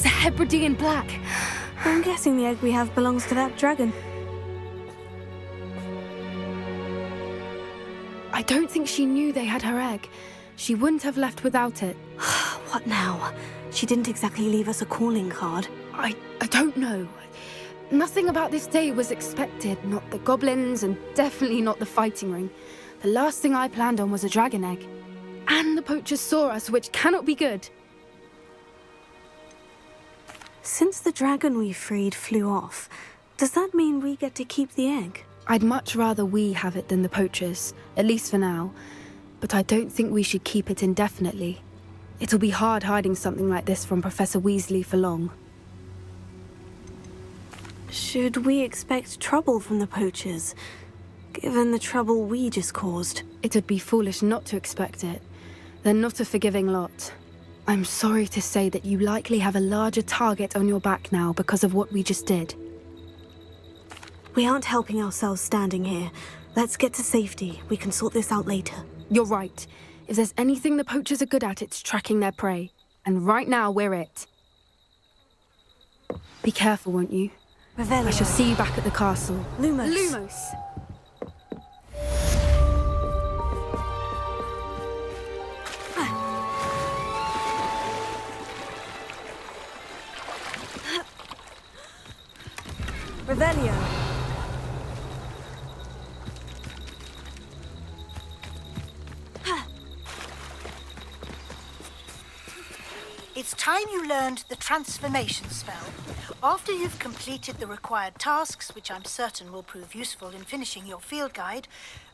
was a Hebridean black. I'm guessing the egg we have belongs to that dragon. I don't think she knew they had her egg. She wouldn't have left without it. What now? She didn't exactly leave us a calling card. I don't know. Nothing about this day was expected. Not the goblins, and definitely not the fighting ring. The last thing I planned on was a dragon egg. And the poachers saw us, which cannot be good. Since the dragon we freed flew off, does that mean we get to keep the egg? I'd much rather we have it than the poachers, at least for now. But I don't think we should keep it indefinitely. It'll be hard hiding something like this from Professor Weasley for long. Should we expect trouble from the poachers, given the trouble we just caused? It'd be foolish not to expect it. They're not a forgiving lot. I'm sorry to say that you likely have a larger target on your back now because of what we just did. We aren't helping ourselves standing here. Let's get to safety. We can sort this out later. You're right. If there's anything the poachers are good at, it's tracking their prey. And right now, we're it. Be careful, won't you? Revelio. I shall see you back at the castle. Lumos. Lumos! Revelio. It's time you learned the transformation spell. After you've completed the required tasks, which I'm certain will prove useful in finishing your field guide,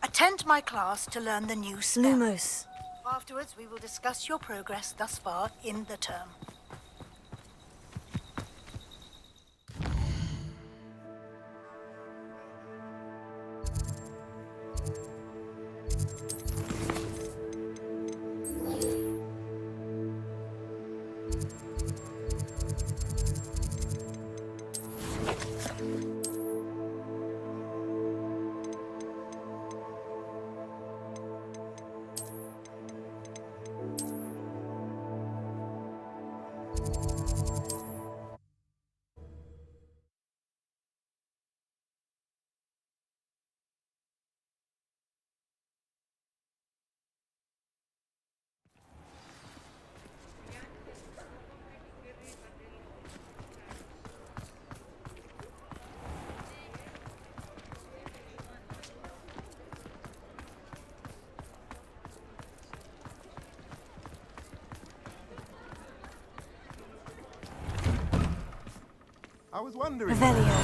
attend my class to learn the new spell. Lumos. Afterwards, we will discuss your progress thus far in the term. I was wondering. Revelio.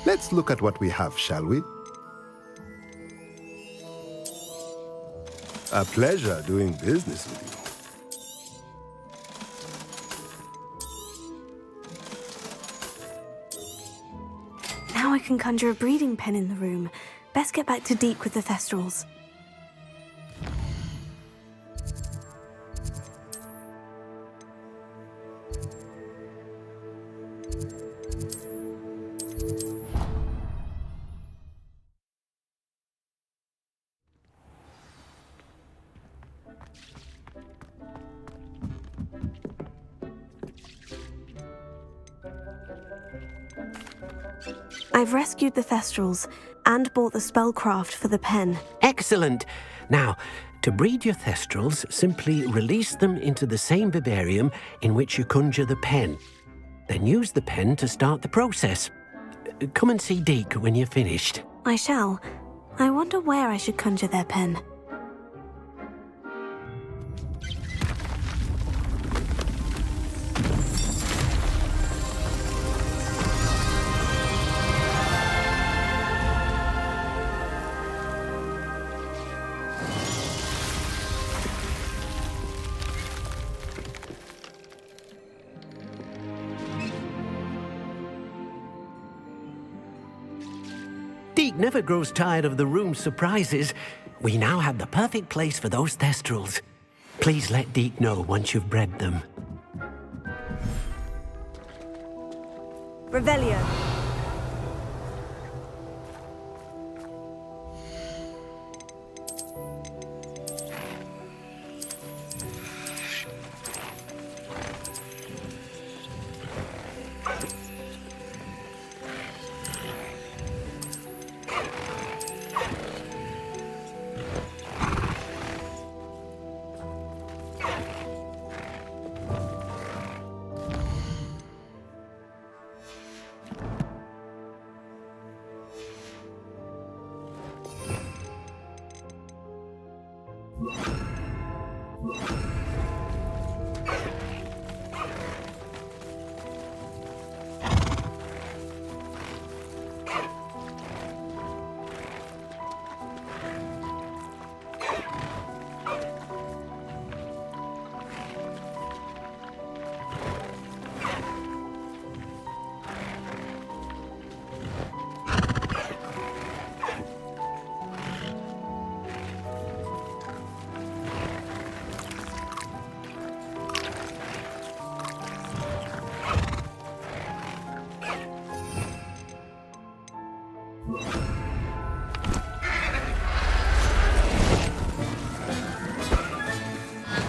Let's look at what we have, shall we? A pleasure doing business with you. Now I can conjure a breeding pen in the room. Best get back to Deke with the Thestrals. I've rescued the Thestrals and bought the spellcraft for the pen. Excellent. Now, to breed your Thestrals, simply release them into the same vivarium in which you conjure the pen. Then use the pen to start the process. Come and see Deke when you're finished. I shall. I wonder where I should conjure their pen. Deke never grows tired of the room's surprises. We now have the perfect place for those Thestrals. Please let Deke know once you've bred them. Revelio.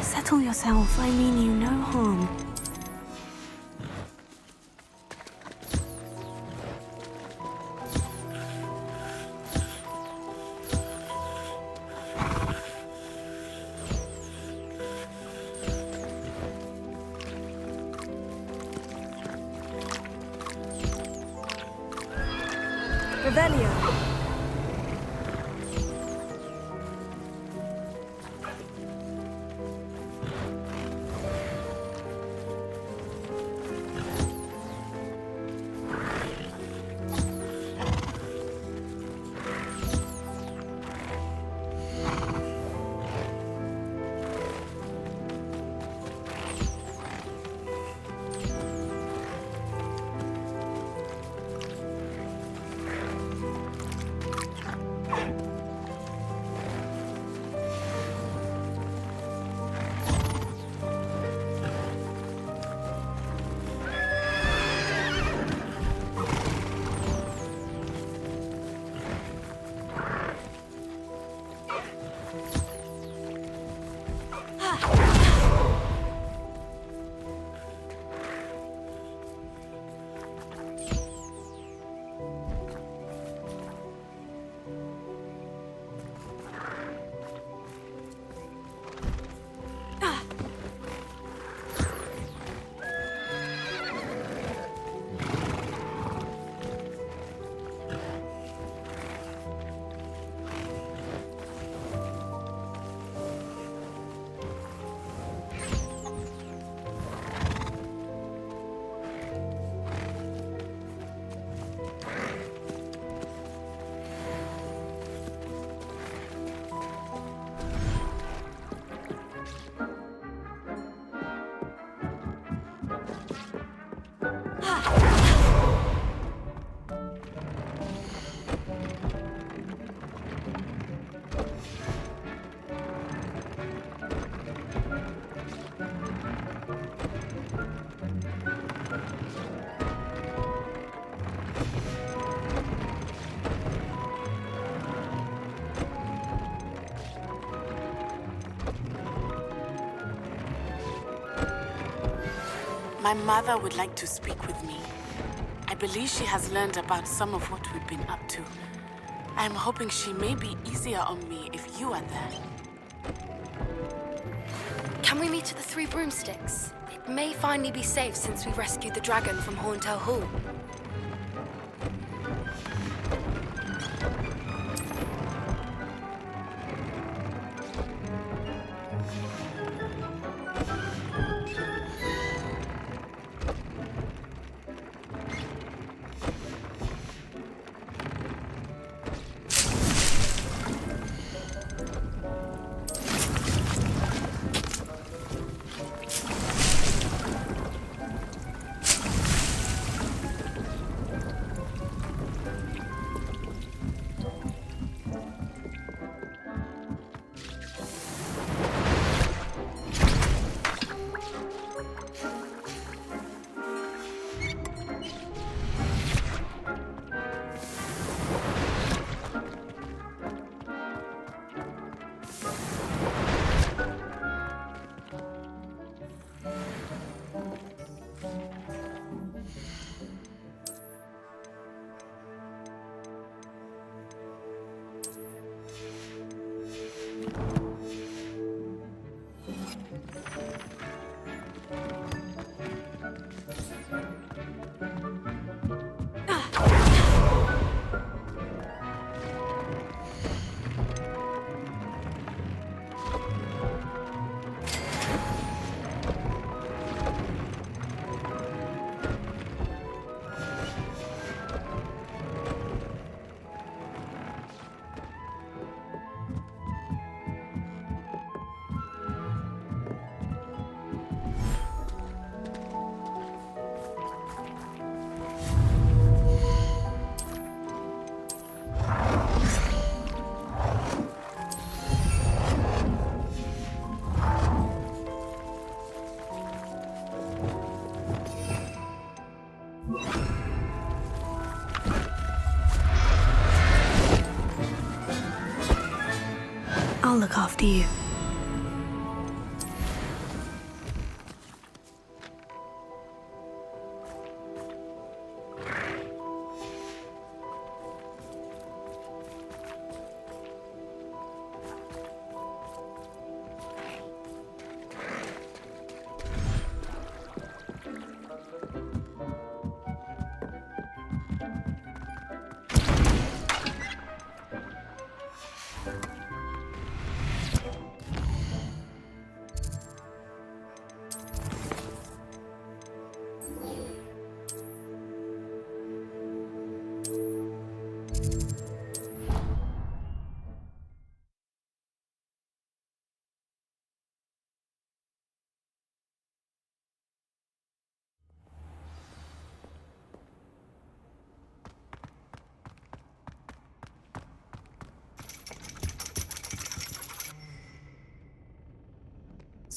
Settle yourself. I mean you no harm. Revelio. My mother would like to speak with me. I believe she has learned about some of what we've been up to. I'm hoping she may be easier on me if you are there. Can we meet at the Three Broomsticks? It may finally be safe since we rescued the dragon from Horntail Hall. I'll look after you.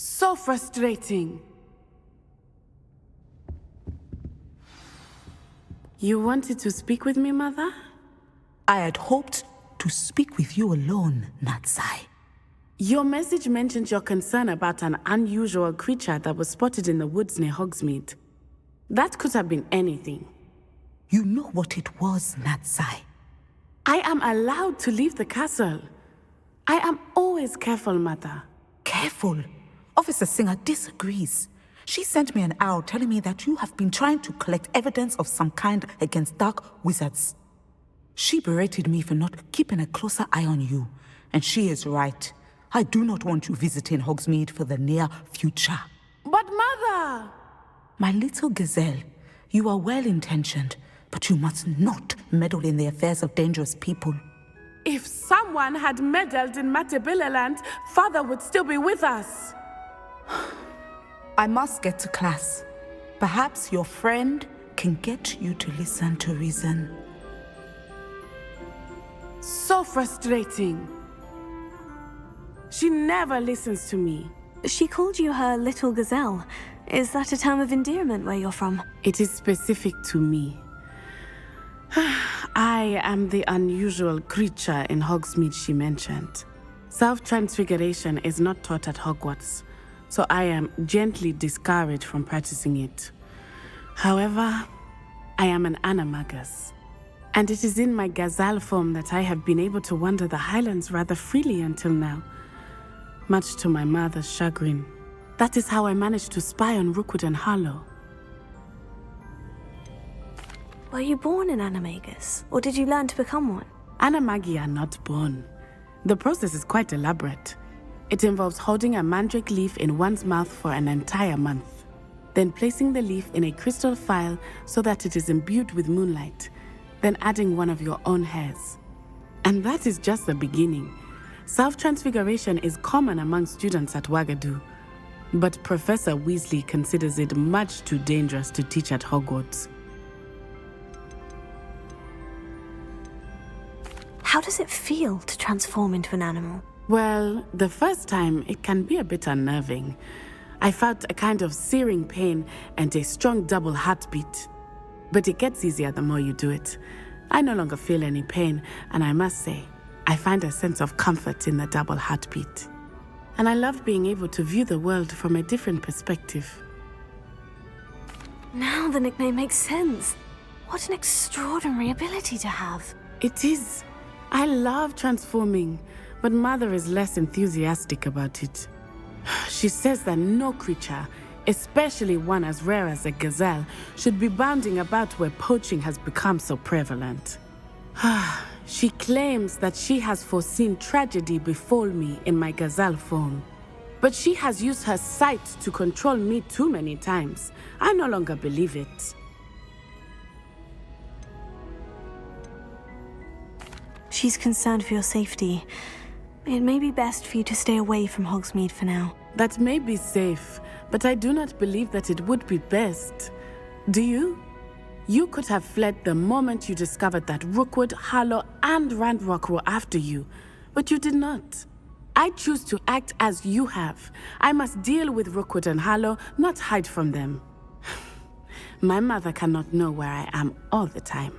So frustrating. You wanted to speak with me, Mother? I had hoped to speak with you alone, Natsai. Your message mentioned your concern about an unusual creature that was spotted in the woods near Hogsmeade. That could have been anything. You know what it was, Natsai. I am allowed to leave the castle. I am always careful, Mother. Careful? Officer Singer disagrees. She sent me an owl telling me that you have been trying to collect evidence of some kind against dark wizards. She berated me for not keeping a closer eye on you, and she is right. I do not want you visiting Hogsmeade for the near future. But Mother! My little gazelle, you are well-intentioned, but you must not meddle in the affairs of dangerous people. If someone had meddled in Matabeleland, Father would still be with us. I must get to class. Perhaps your friend can get you to listen to reason. So frustrating. She never listens to me. She called you her little gazelle. Is that a term of endearment where you're from? It is specific to me. I am the unusual creature in Hogsmeade she mentioned. Self-transfiguration is not taught at Hogwarts, so I am gently discouraged from practicing it. However, I am an animagus, and it is in my gazelle form that I have been able to wander the Highlands rather freely until now, much to my mother's chagrin. That is how I managed to spy on Rookwood and Harlow. Were you born an animagus, or did you learn to become one? Animagi are not born. The process is quite elaborate. It involves holding a mandrake leaf in one's mouth for an entire month, then placing the leaf in a crystal phial so that it is imbued with moonlight, then adding one of your own hairs. And that is just the beginning. Self-transfiguration is common among students at Wagadu, but Professor Weasley considers it much too dangerous to teach at Hogwarts. How does it feel to transform into an animal? Well, the first time, it can be a bit unnerving. I felt a kind of searing pain and a strong double heartbeat. But it gets easier the more you do it. I no longer feel any pain, and I must say, I find a sense of comfort in the double heartbeat. And I love being able to view the world from a different perspective. Now the nickname makes sense. What an extraordinary ability to have. It is. I love transforming, but Mother is less enthusiastic about it. She says that no creature, especially one as rare as a gazelle, should be bounding about where poaching has become so prevalent. She claims that she has foreseen tragedy befall me in my gazelle form. But she has used her sight to control me too many times. I no longer believe it. She's concerned for your safety. It may be best for you to stay away from Hogsmeade for now. That may be safe, but I do not believe that it would be best. Do you? You could have fled the moment you discovered that Rookwood, Harlow, and Ranrock were after you, but you did not. I choose to act as you have. I must deal with Rookwood and Harlow, not hide from them. My mother cannot know where I am all the time.